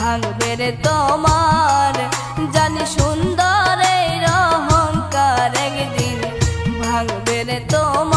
ভাঙবে রে তোমার জানি সুন্দর এই অহংকার একদিন ভাঙবে রে তোমার।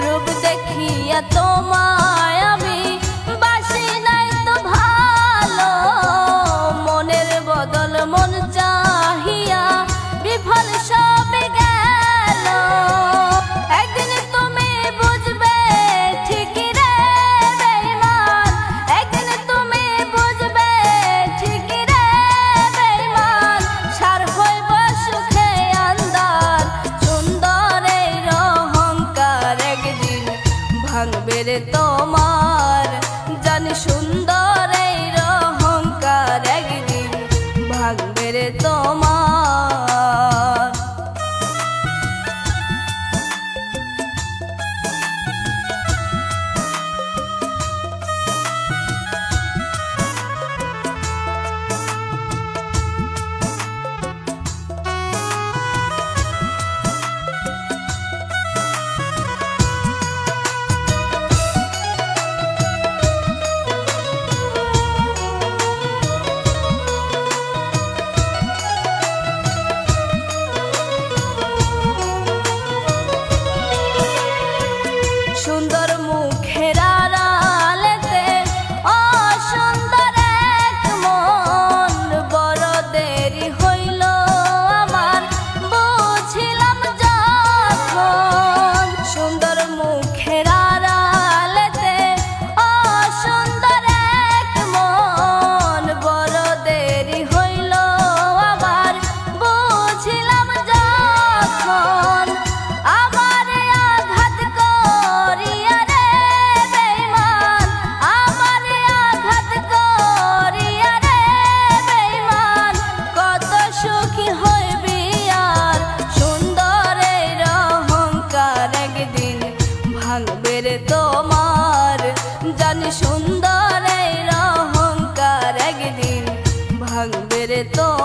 রূপ দেখিয়া তোমায় আমি বাসি নাই তো ভালো, মনের বদল মন চাহিয়া বিফল সবে গেল। একদিন তুমি বুঝবে ঠিকই রে বেঈমান, একদিন তুমি বুঝবে ঠিকই রে বেঈমান। সার হইব সুখে আন্দার সুন্দর এই অহংকার একদিন ভাঙবে রে তোমার জানি সুন্দর এই অহংকার একদিন ভাঙবে রে তোমার। সুন্দর মুখের আড়ালেতে অসুন্দর এক মন, বড় দেরি হইল আমার বুঝিলাম যখন। সুন্দর মুখের আড়ালেতে অসুন্দর এক মন, বড় দেরি হইল আমার বুঝিলাম যখন। আমার আঘাত করিয়া রে বেঈমান, আমার আঘাত করিয়া রে বেঈমান, কত সুখী হইবি আর সুন্দর এই অহংকার একদিন ভাঙবে রে তোমার জানি সুন্দর এই অহংকার একদিন ভাঙবে রে তোমার।